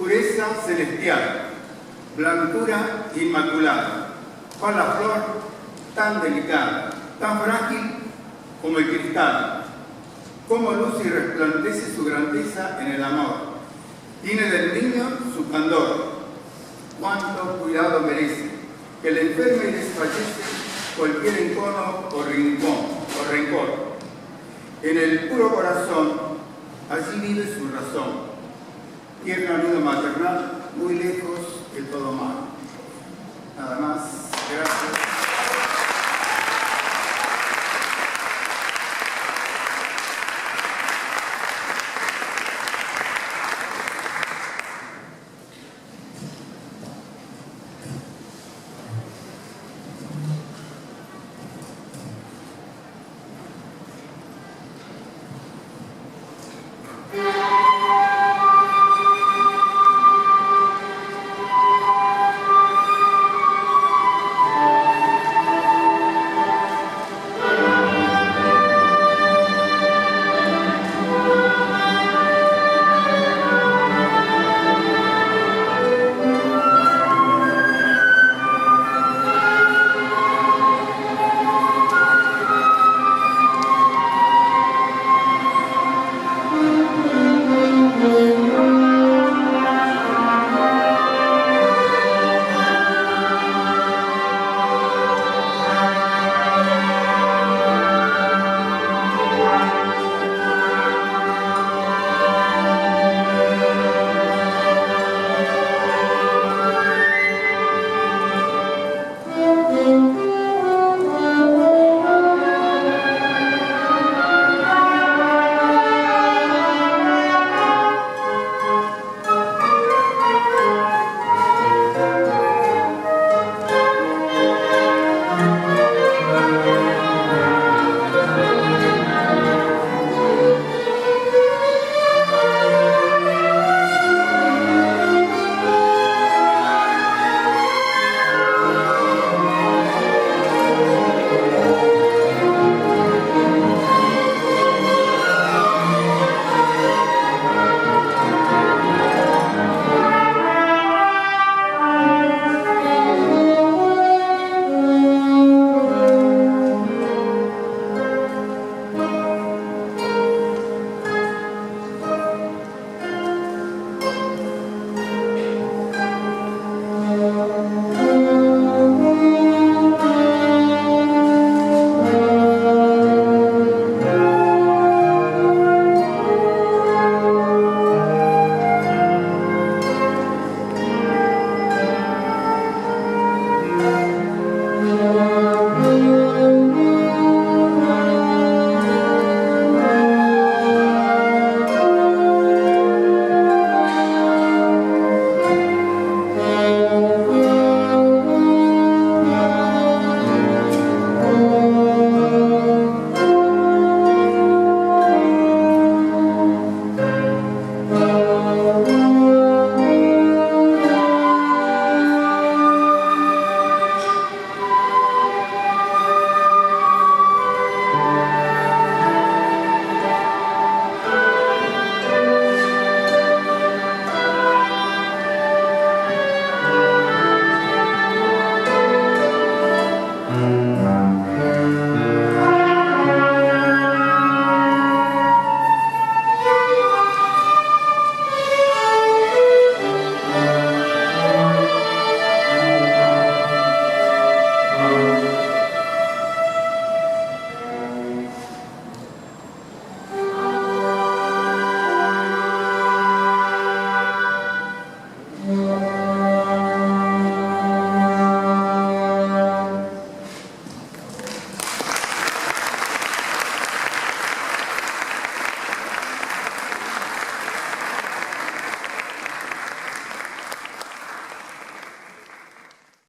pureza celestial, blancura inmaculada, cual la flor tan delicada, tan frágil como el cristal, como luce y resplandece su grandeza en el amor. Tiene del niño su candor, cuánto cuidado merece, que le enferme y desfallece cualquier encono o rencor. En el puro corazón, allí vive su razón, tierno nido maternal, muy lejos de todo mal. Nada más, gracias.